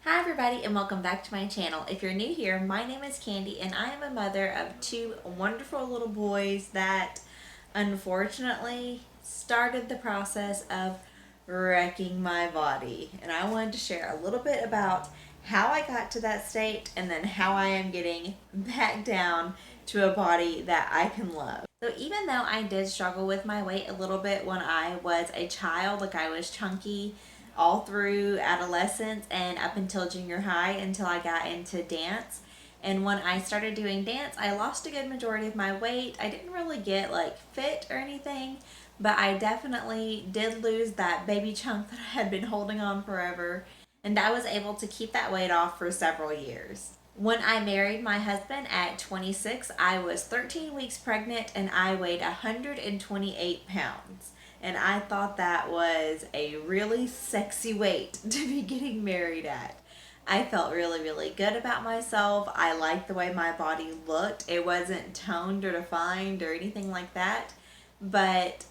Hi everybody and welcome back to my channel. If you're new here, my name is Candy and I am a mother of two wonderful little boys that unfortunately started the process of wrecking my body. And I wanted to share a little bit about how I got to that state and then how I am getting back down to a body that I can love. So even though I did struggle with my weight a little bit when I was a child, like I was chunky all through adolescence and up until junior high until I got into dance. And when I started doing dance, I lost a good majority of my weight. I didn't really get like fit or anything, but I definitely did lose that baby chunk that I had been holding on forever. And I was able to keep that weight off for several years. When I married my husband at 26, I was 13 weeks pregnant and I weighed 128 pounds. And I thought that was a really sexy weight to be getting married at. I felt really, really good about myself. I liked the way my body looked. It wasn't toned or defined or anything like that, but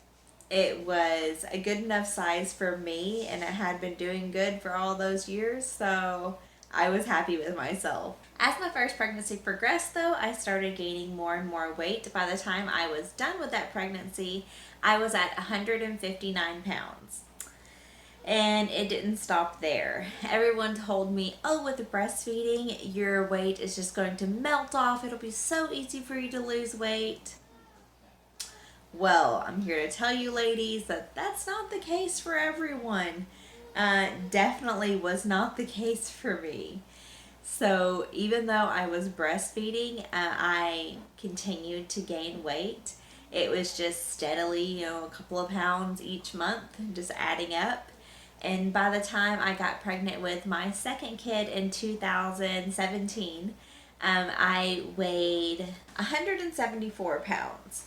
it was a good enough size for me and it had been doing good for all those years, so I was happy with myself. As my first pregnancy progressed, though, I started gaining more and more weight. By the time I was done with that pregnancy, I was at 159 pounds. And it didn't stop there. Everyone told me, oh, with breastfeeding, your weight is just going to melt off. It'll be so easy for you to lose weight. Well, I'm here to tell you, ladies, that that's not the case for everyone. Definitely was not the case for me. So even though I was breastfeeding, I continued to gain weight. It was just steadily, a couple of pounds each month, just adding up. And by the time I got pregnant with my second kid in 2017, I weighed 174 pounds.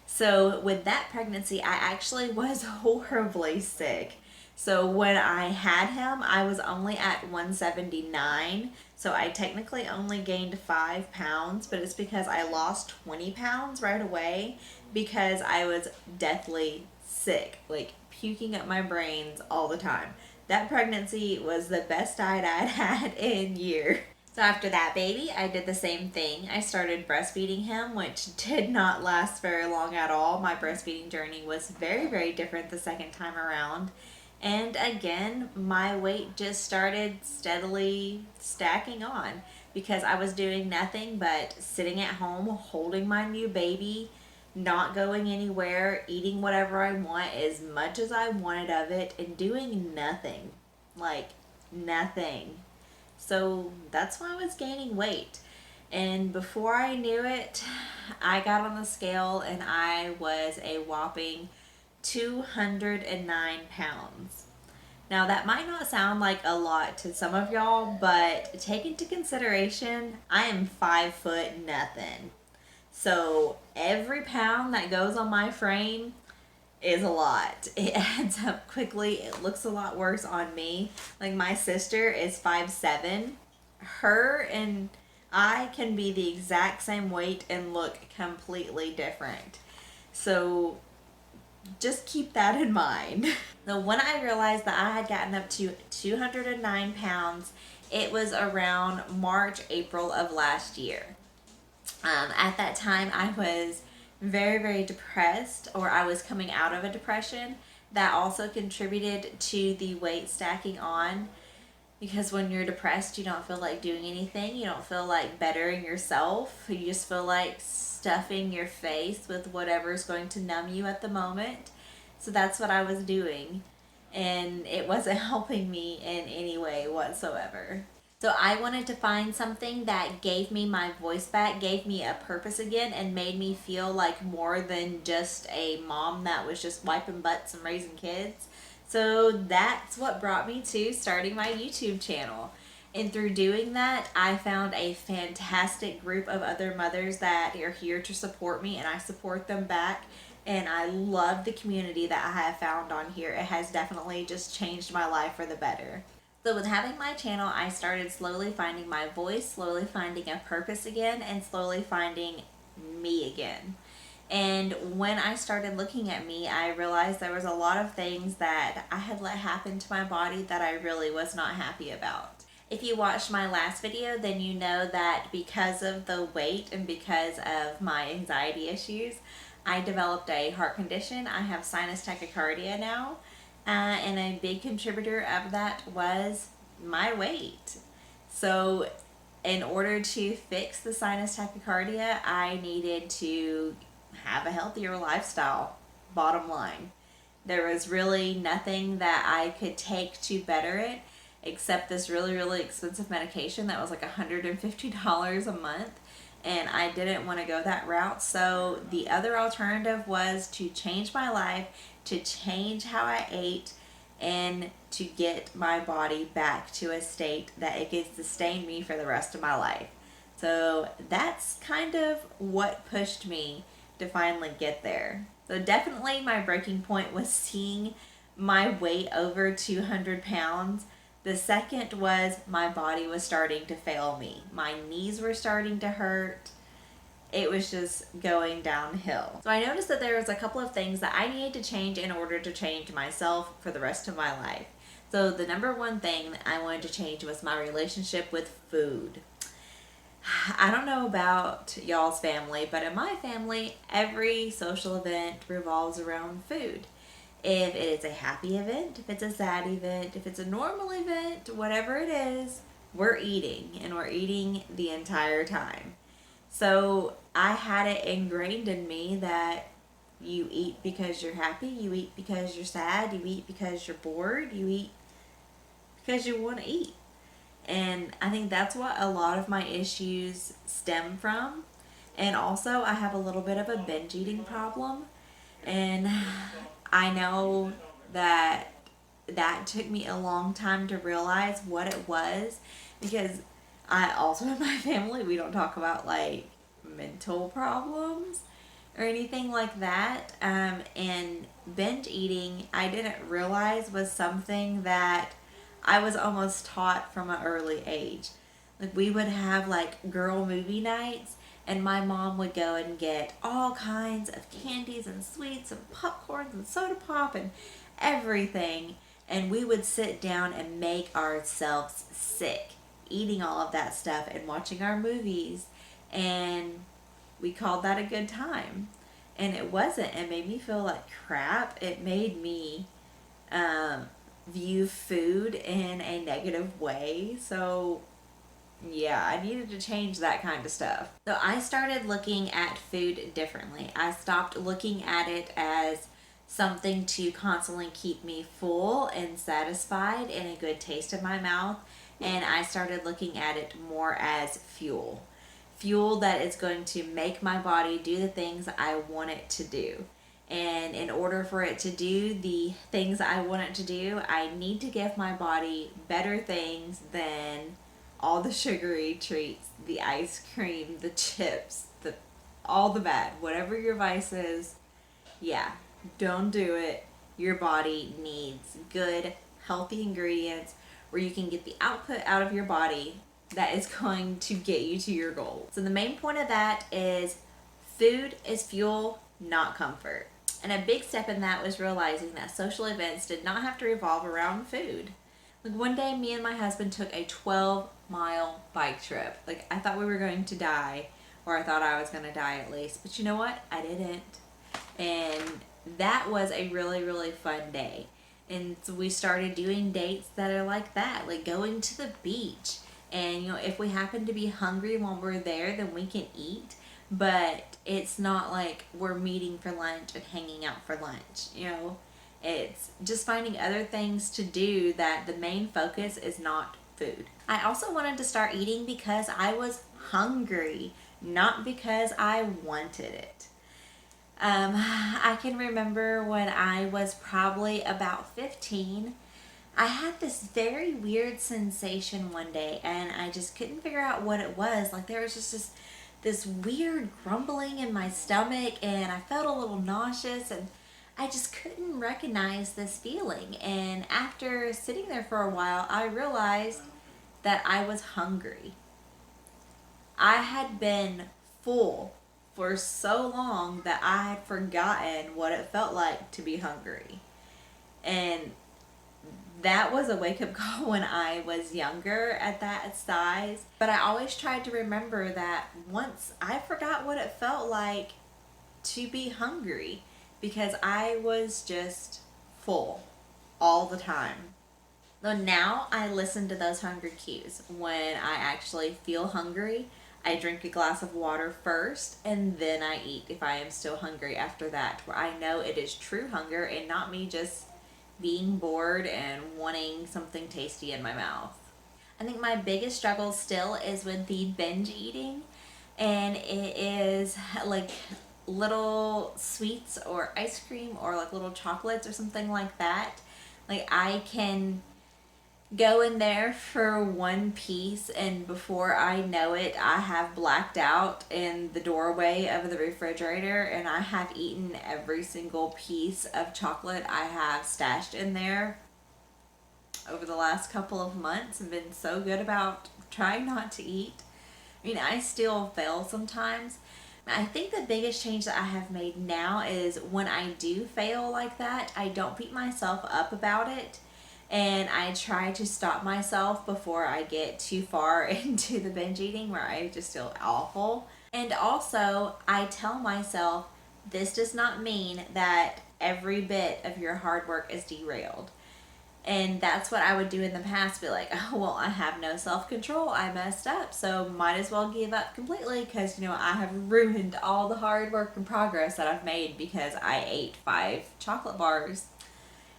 So with that pregnancy, I actually was horribly sick. So when I had him, I was only at 179. So I technically only gained 5 pounds, but it's because I lost 20 pounds right away because I was deathly sick, like puking up my brains all the time. That pregnancy was the best diet I'd had in years. So after that baby, I did the same thing. I started breastfeeding him, which did not last very long at all. My breastfeeding journey was very, very different the second time around. And again, my weight just started steadily stacking on because I was doing nothing but sitting at home, holding my new baby, not going anywhere, eating whatever I want as much as I wanted of it, and doing nothing. Like, nothing. So that's why I was gaining weight. And before I knew it, I got on the scale and I was a whopping 209 pounds. Now, that might not sound like a lot to some of y'all, but take into consideration, I am 5 foot nothing. So every pound that goes on my frame is a lot. It adds up quickly. It looks a lot worse on me. Like my sister is 5'7". Her and I can be the exact same weight and look completely different. So just keep that in mind. So when I realized that I had gotten up to 209 pounds, it was around March, April of last year. At that time, I was very, very depressed, or I was coming out of a depression. That also contributed to the weight stacking on because when you're depressed, you don't feel like doing anything. You don't feel like bettering yourself. You just feel like stuffing your face with whatever's going to numb you at the moment. So that's what I was doing, and it wasn't helping me in any way whatsoever. So I wanted to find something that gave me my voice back, gave me a purpose again, and made me feel like more than just a mom that was just wiping butts and raising kids. So that's what brought me to starting my YouTube channel. And through doing that, I found a fantastic group of other mothers that are here to support me, and I support them back. And I love the community that I have found on here. It has definitely just changed my life for the better. So with having my channel, I started slowly finding my voice, slowly finding a purpose again, and slowly finding me again. And when I started looking at me, I realized there was a lot of things that I had let happen to my body that I really was not happy about. If you watched my last video, then you know that because of the weight and because of my anxiety issues, I developed a heart condition. I have sinus tachycardia now, and a big contributor of that was my weight. So in order to fix the sinus tachycardia, I needed to have a healthier lifestyle, bottom line. There was really nothing that I could take to better it except this really, really expensive medication that was like $150 a month. And I didn't want to go that route. So the other alternative was to change my life, to change how I ate, and to get my body back to a state that it could sustain me for the rest of my life. So that's kind of what pushed me to finally get there. So definitely my breaking point was seeing my weight over 200 pounds. The second was my body was starting to fail me. My knees were starting to hurt. It was just going downhill. So I noticed that there was a couple of things that I needed to change in order to change myself for the rest of my life. So the number one thing that I wanted to change was my relationship with food. I don't know about y'all's family, but in my family, every social event revolves around food. If it is a happy event, if it's a sad event, if it's a normal event, whatever it is, we're eating, and we're eating the entire time. So I had it ingrained in me that you eat because you're happy, you eat because you're sad, you eat because you're bored, you eat because you want to eat. And I think that's what a lot of my issues stem from. And also, I have a little bit of a binge eating problem. And I know that that took me a long time to realize what it was, because I also in my family, we don't talk about like mental problems or anything like that. And binge eating, I didn't realize was something that I was almost taught from an early age. Like we would have like girl movie nights, and my mom would go and get all kinds of candies and sweets and popcorns and soda pop and everything, and we would sit down and make ourselves sick eating all of that stuff and watching our movies, and we called that a good time. And it wasn't. It made me feel like crap. It made me view food in a negative way. So yeah, I needed to change that kind of stuff. So I started looking at food differently. I stopped looking at it as something to constantly keep me full and satisfied and a good taste in my mouth, and I started looking at it more as fuel. Fuel that is going to make my body do the things I want it to do. And in order for it to do the things I want it to do, I need to give my body better things than all the sugary treats, the ice cream, the chips, all the bad, whatever your vice is. Yeah, don't do it. Your body needs good, healthy ingredients where you can get the output out of your body that is going to get you to your goal. So the main point of that is food is fuel, not comfort. And a big step in that was realizing that social events did not have to revolve around food. Like one day, me and my husband took a 12-mile bike trip. Like I thought we were going to die, or I thought I was going to die at least. But you know what? I didn't. And that was a really, really fun day. And so we started doing dates that are like that, like going to the beach. And, if we happen to be hungry while we're there, then we can eat. But it's not like we're meeting for lunch and hanging out for lunch, It's just finding other things to do that the main focus is not food. I also wanted to start eating because I was hungry, not because I wanted it. I can remember when I was probably about 15, I had this very weird sensation one day, and I just couldn't figure out what it was. Like there was just this weird grumbling in my stomach, and I felt a little nauseous, and I just couldn't recognize this feeling. And after sitting there for a while, I realized that I was hungry. I had been full for so long that I had forgotten what it felt like to be hungry. And that was a wake up call when I was younger at that size. But I always tried to remember that once I forgot what it felt like to be hungry because I was just full all the time. So now I listen to those hunger cues. When I actually feel hungry, I drink a glass of water first and then I eat if I am still hungry after that, where I know it is true hunger and not me just being bored and wanting something tasty in my mouth. I think my biggest struggle still is with the binge eating, and it is like little sweets or ice cream or like little chocolates or something like that. Like I can go in there for one piece and before I know it I have blacked out in the doorway of the refrigerator and I have eaten every single piece of chocolate I have stashed in there over the last couple of months and been so good about trying not to eat. I mean, I still fail sometimes. I think the biggest change that I have made now is when I do fail like that, I don't beat myself up about it. And I try to stop myself before I get too far into the binge eating where I just feel awful. And also, I tell myself this does not mean that every bit of your hard work is derailed. And that's what I would do in the past, be like, oh, well, I have no self-control. I messed up, so might as well give up completely because, I have ruined all the hard work and progress that I've made because I ate 5 chocolate bars.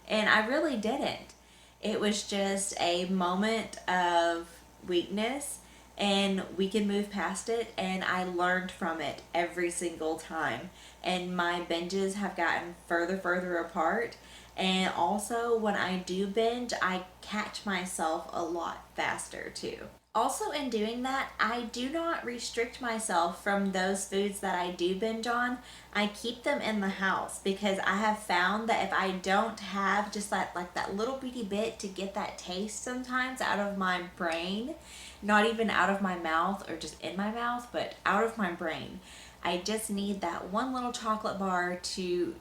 And I really didn't. It was just a moment of weakness and we can move past it, and I learned from it every single time. And my binges have gotten further apart. And also, when I do binge, I catch myself a lot faster too. Also, in doing that, I do not restrict myself from those foods that I do binge on. I keep them in the house because I have found that if I don't have just that little bitty bit to get that taste sometimes out of my brain, not even out of my mouth or just in my mouth, but out of my brain, I just need that one little chocolate bar to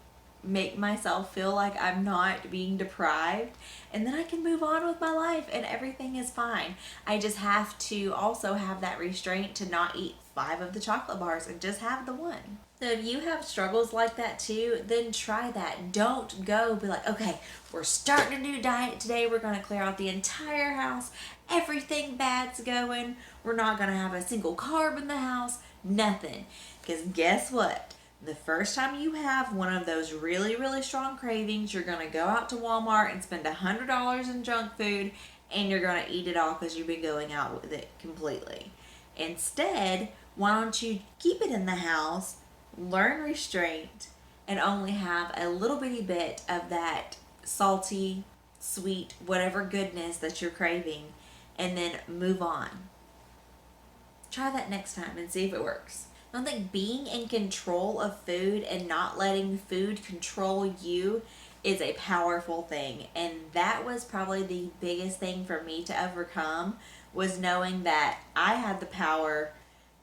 make myself feel like I'm not being deprived, and then I can move on with my life and everything is fine. I just have to also have that restraint to not eat 5 of the chocolate bars and just have the one. So if you have struggles like that too, then try that. Don't go be like, okay, we're starting a new diet today. We're going to clear out the entire house. Everything bad's going. We're not going to have a single carb in the house. Nothing. Because guess what? The first time you have one of those really strong cravings, you're going to go out to Walmart and spend $100 in junk food, and you're going to eat it all because you've been going out with it completely. Instead, why don't you keep it in the house, learn restraint, and only have a little bitty bit of that salty, sweet, whatever goodness that you're craving, and then move on. Try that next time and see if it works. I don't think being in control of food and not letting food control you is a powerful thing. And that was probably the biggest thing for me to overcome, was knowing that I had the power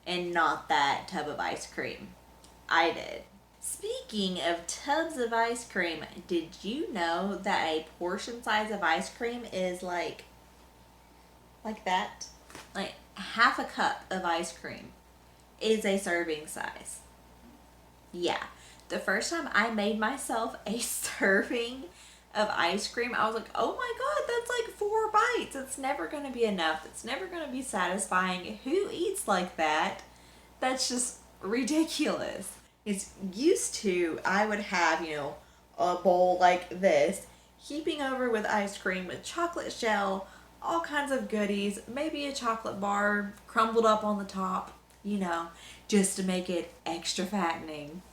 and not that tub of ice cream. I did. Speaking of tubs of ice cream, did you know that a portion size of ice cream is like that? Like half a cup of ice cream is a serving size. Yeah. The first time I made myself a serving of ice cream, I was like, oh my god, that's like 4 bites. It's never going to be enough. It's never going to be satisfying. Who eats like that? That's just ridiculous. It's used to, I would have, a bowl like this, heaping over with ice cream with chocolate shell, all kinds of goodies, maybe a chocolate bar crumbled up on the top, just to make it extra fattening.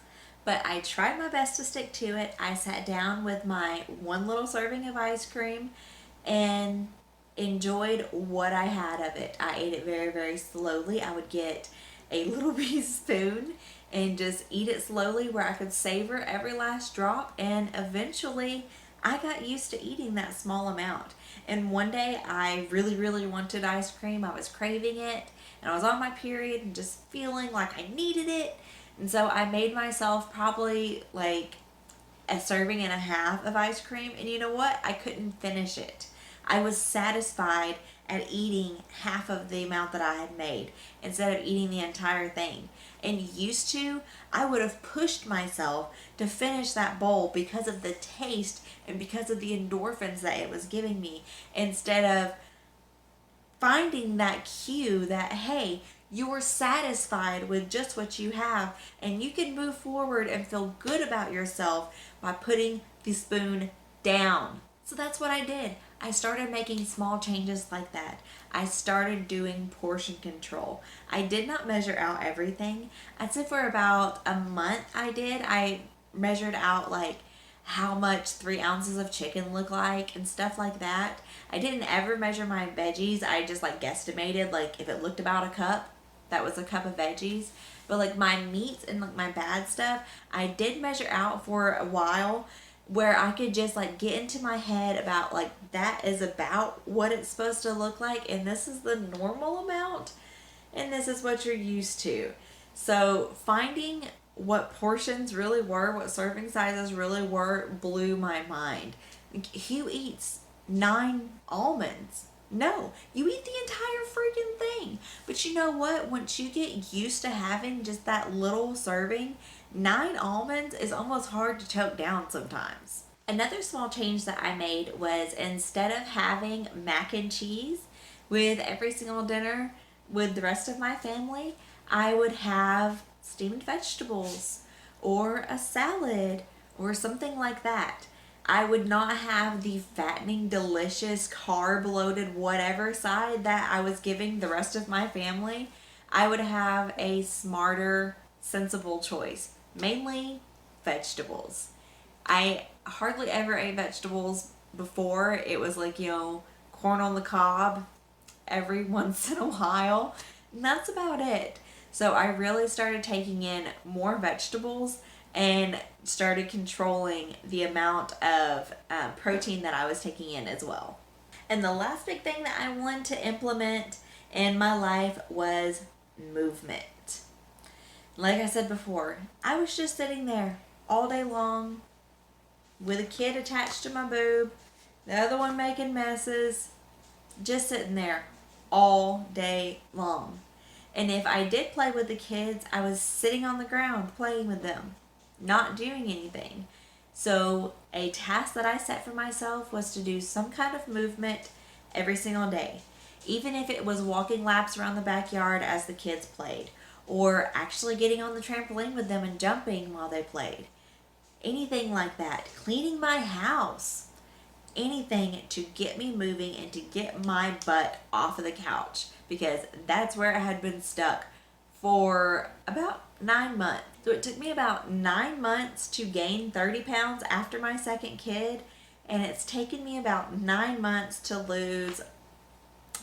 But I tried my best to stick to it. I sat down with my one little serving of ice cream and enjoyed what I had of it. I ate it very slowly. I would get a little bitty spoon and just eat it slowly where I could savor every last drop, and eventually I got used to eating that small amount. And one day I really wanted ice cream. I was craving it, and I was on my period and just feeling like I needed it. And so I made myself probably like a serving and a half of ice cream, and you know what? I couldn't finish it. I was satisfied at eating half of the amount that I had made instead of eating the entire thing. And used to, I would have pushed myself to finish that bowl because of the taste and because of the endorphins that it was giving me, instead of finding that cue that, hey, you're satisfied with just what you have and you can move forward and feel good about yourself by putting the spoon down. So that's what I did. I started making small changes like that. I started doing portion control. I did not measure out everything. I'd say for about a month I measured out like how much 3 ounces of chicken look like and stuff like that. I didn't ever measure my veggies. I just like guesstimated, like if it looked about a cup, that was a cup of veggies. But like my meats and like my bad stuff, I did measure out for a while, where I could just like get into my head about like that is about what it's supposed to look like, and this is the normal amount, and this is what you're used to. So finding what portions really were, what serving sizes really were, blew my mind. Who eats 9 almonds? No, you eat the entire freaking thing. But you know what? Once you get used to having just that little serving, 9 almonds is almost hard to choke down sometimes. Another small change that I made was, instead of having mac and cheese with every single dinner with the rest of my family, I would have steamed vegetables or a salad or something like that. I would not have the fattening, delicious, carb loaded, whatever side that I was giving the rest of my family. I would have a smarter, sensible choice, mainly vegetables. I hardly ever ate vegetables before. It was like, corn on the cob every once in a while. And that's about it. So I really started taking in more vegetables and started controlling the amount of protein that I was taking in as well. And the last big thing that I wanted to implement in my life was movement. Like I said before, I was just sitting there all day long with a kid attached to my boob, the other one making messes, just sitting there all day long. And if I did play with the kids, I was sitting on the ground playing with them, not doing anything. So a task that I set for myself was to do some kind of movement every single day. Even if it was walking laps around the backyard as the kids played, or actually getting on the trampoline with them and jumping while they played. Anything like that. Cleaning my house. Anything to get me moving and to get my butt off of the couch, because that's where I had been stuck for about 9 months. So it took me about 9 months to gain 30 pounds after my second kid, and it's taken me about 9 months to lose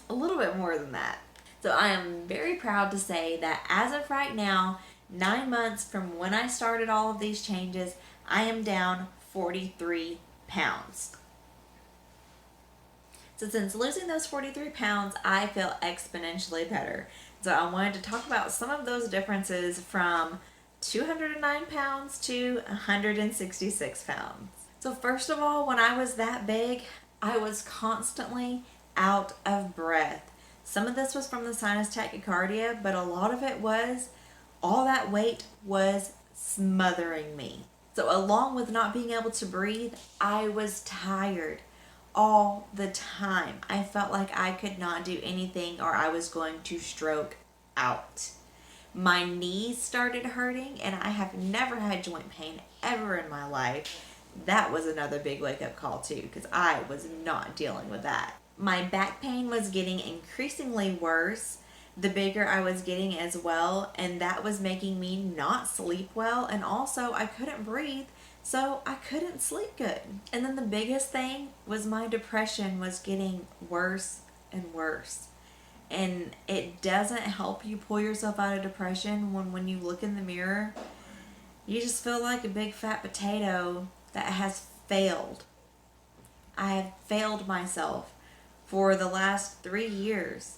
a little bit more than that. So I am very proud to say that as of right now, 9 months from when I started all of these changes, I am down 43 pounds. So since losing those 43 pounds, I feel exponentially better. So I wanted to talk about some of those differences from 209 pounds to 166 pounds. So first of all, when I was that big, I was constantly out of breath. Some of this was from the sinus tachycardia, but a lot of it was all that weight was smothering me. So along with not being able to breathe, I was tired all the time. I felt like I could not do anything or I was going to stroke out. My knees started hurting, and I have never had joint pain ever in my life. That was another big wake-up call too, because I was not dealing with that. My back pain was getting increasingly worse the bigger I was getting as well, and that was making me not sleep well, and also I couldn't breathe, so I couldn't sleep good. And then the biggest thing was my depression was getting worse and worse. And it doesn't help you pull yourself out of depression when you look in the mirror, you just feel like a big fat potato that has failed. I have failed myself for the last 3 years,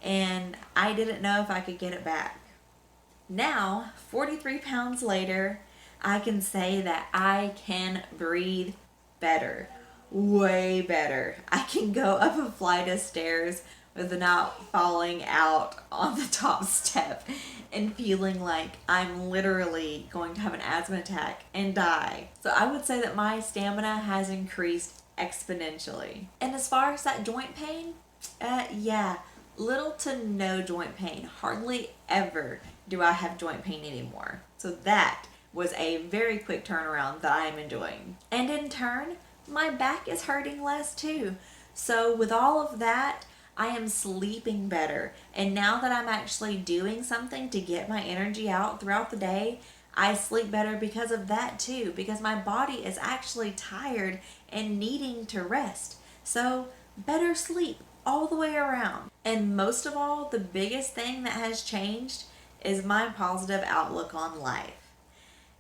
and I didn't know if I could get it back. Now, 43 pounds later, I can say that I can breathe better. way better. I can go up a flight of stairs without falling out on the top step and feeling like I'm literally going to have an asthma attack and die. So I would say that my stamina has increased exponentially. And as far as that joint pain, yeah, little to no joint pain. Hardly ever do I have joint pain anymore. So that was a very quick turnaround that I am enjoying. And in turn, my back is hurting less too. So with all of that, I am sleeping better. And now that I'm actually doing something to get my energy out throughout the day, I sleep better because of that too, because my body is actually tired and needing to rest. So better sleep all the way around. And most of all, the biggest thing that has changed is my positive outlook on life.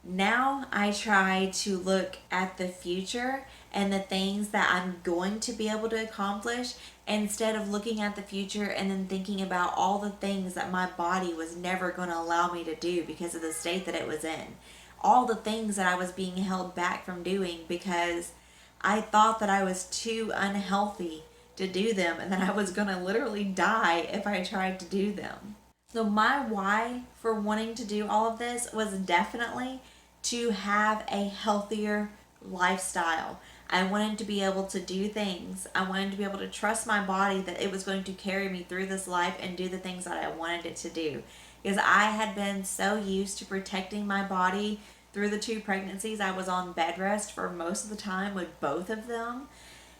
Now I try to look at the future and the things that I'm going to be able to accomplish instead of looking at the future and then thinking about all the things that my body was never going to allow me to do because of the state that it was in. All the things that I was being held back from doing because I thought that I was too unhealthy to do them and that I was going to literally die if I tried to do them. So my why for wanting to do all of this was definitely to have a healthier lifestyle. I wanted to be able to do things. I wanted to be able to trust my body that it was going to carry me through this life and do the things that I wanted it to do. Because I had been so used to protecting my body through the 2 pregnancies. I was on bed rest for most of the time with both of them.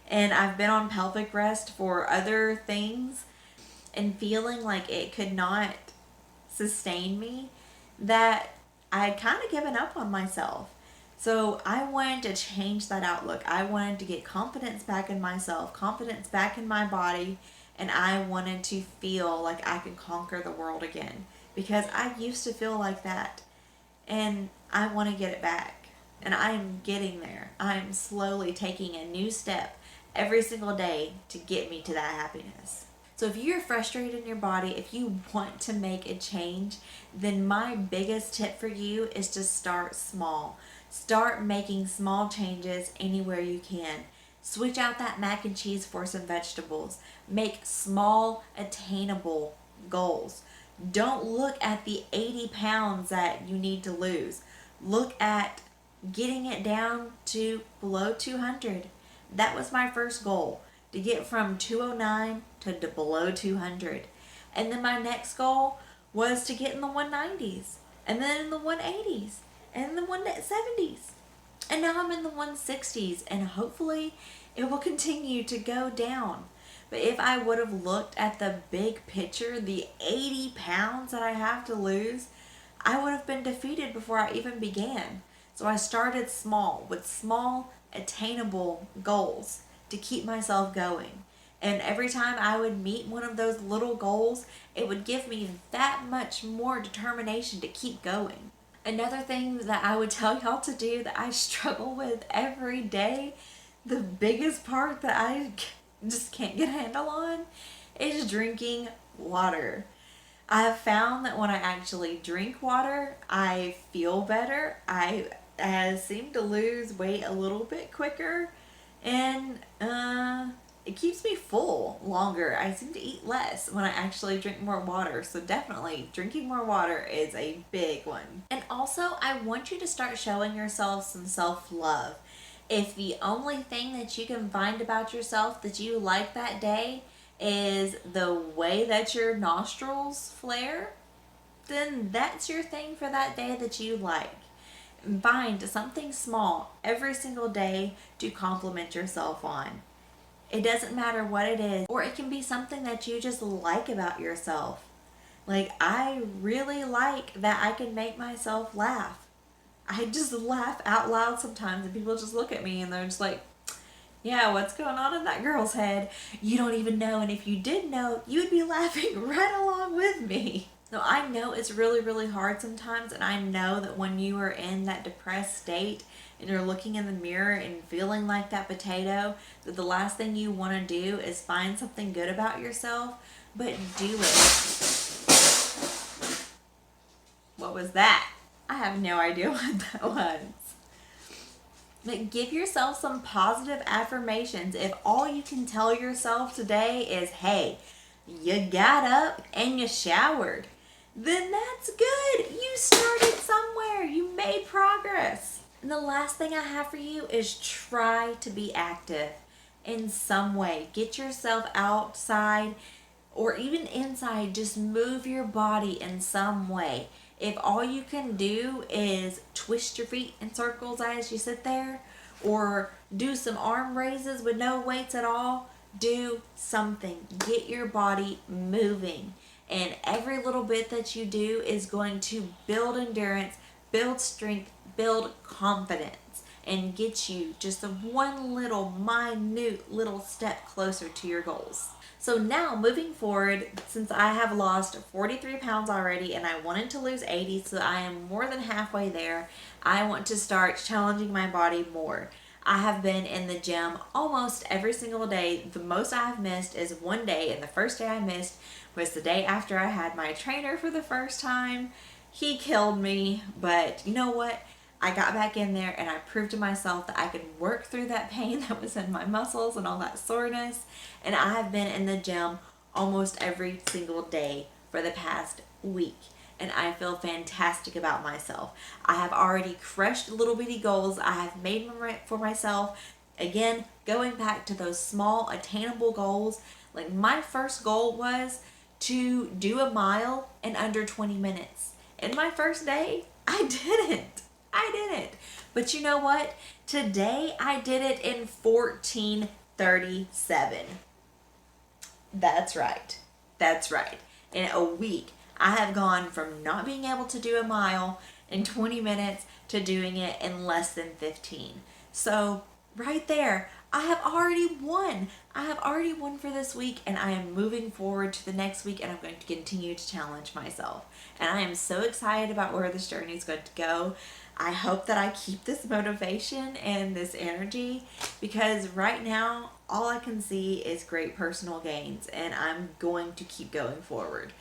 And I've been on pelvic rest for other things and feeling like it could not sustain me, that I had kind of given up on myself. So I wanted to change that outlook. I wanted to get confidence back in myself, confidence back in my body, and I wanted to feel like I could conquer the world again. Because I used to feel like that, and I want to get it back. And I am getting there. I am slowly taking a new step every single day to get me to that happiness. So if you're frustrated in your body, if you want to make a change, then my biggest tip for you is to start small. Start making small changes anywhere you can. Switch out that mac and cheese for some vegetables. Make small, attainable goals. Don't look at the 80 pounds that you need to lose. Look at getting it down to below 200. That was my first goal, to get from 209 to below 200. And then my next goal was to get in the 190s, and then in the 180s, and in the 170s. And now I'm in the 160s, and hopefully it will continue to go down. But if I would have looked at the big picture, the 80 pounds that I have to lose, I would have been defeated before I even began. So I started small, with small, attainable goals to keep myself going. And every time I would meet one of those little goals, it would give me that much more determination to keep going. Another thing that I would tell y'all to do that I struggle with every day, the biggest part that I just can't get a handle on, is drinking water. I have found that when I actually drink water, I feel better. I seem to lose weight a little bit quicker, and it keeps me full longer. I seem to eat less when I actually drink more water. So definitely drinking more water is a big one. And also, I want you to start showing yourself some self-love. If the only thing that you can find about yourself that you like that day is the way that your nostrils flare, then that's your thing for that day that you like. Find something small every single day to compliment yourself on. It doesn't matter what it is, or it can be something that you just like about yourself. Like, I really like that I can make myself laugh. I just laugh out loud sometimes, and people just look at me and they're just like, yeah, what's going on in that girl's head? You don't even know, and if you did know, you'd be laughing right along with me. So I know it's really, really hard sometimes, and I know that when you are in that depressed state and you're looking in the mirror and feeling like that potato, that the last thing you want to do is find something good about yourself, but do it. What was that? I have no idea what that was. But give yourself some positive affirmations. If all you can tell yourself today is, hey, you got up and you showered, then that's good. You started somewhere. You made progress. And the last thing I have for you is try to be active in some way. Get yourself outside or even inside. Just move your body in some way. If all you can do is twist your feet in circles as you sit there, or do some arm raises with no weights at all, do something. Get your body moving. And every little bit that you do is going to build endurance, build strength, build confidence, and get you just a one little minute little step closer to your goals. So now moving forward, since I have lost 43 pounds already and I wanted to lose 80, so I am more than halfway there, I want to start challenging my body more. I have been in the gym almost every single day. The most I have missed is one day, and the first day I missed was the day after I had my trainer for the first time. He killed me, but you know what? I got back in there and I proved to myself that I could work through that pain that was in my muscles and all that soreness. And I have been in the gym almost every single day for the past week. And I feel fantastic about myself. I have already crushed little bitty goals I have made for myself. Again, going back to those small attainable goals. Like my first goal was to do a mile in under 20 minutes. In my first day, I didn't. But you know what? Today I did it in 14:37. That's right. In a week, I have gone from not being able to do a mile in 20 minutes to doing it in less than 15. So right there, I have already won. For this week, and I am moving forward to the next week, and I'm going to continue to challenge myself. And I am so excited about where this journey is going to go. I hope that I keep this motivation and this energy, because right now all I can see is great personal gains, and I'm going to keep going forward.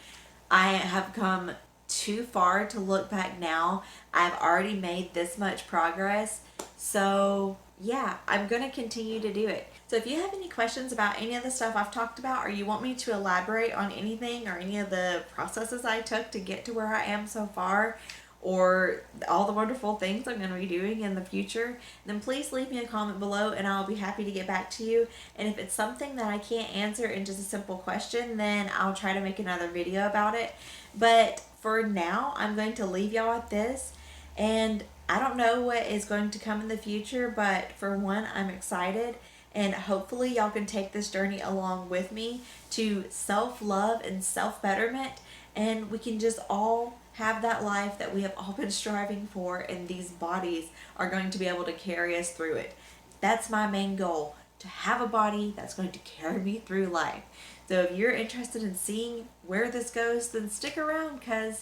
I have come too far to look back now. I've already made this much progress. So yeah, I'm going to continue to do it. So if you have any questions about any of the stuff I've talked about, or you want me to elaborate on anything or any of the processes I took to get to where I am so far, or all the wonderful things I'm going to be doing in the future, then please leave me a comment below and I'll be happy to get back to you. And if it's something that I can't answer in just a simple question, then I'll try to make another video about it. But for now, I'm going to leave y'all at this. And I don't know what is going to come in the future, but for one, I'm excited. And hopefully y'all can take this journey along with me to self-love and self-betterment. And we can just all have that life that we have all been striving for, and these bodies are going to be able to carry us through it. That's my main goal, to have a body that's going to carry me through life. So if you're interested in seeing where this goes, then stick around, because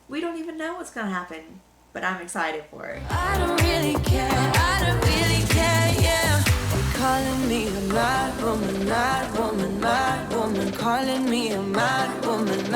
we don't even know what's going to happen, but I'm excited for it. I don't really care, yeah. Calling me a mad woman, calling me a mad woman,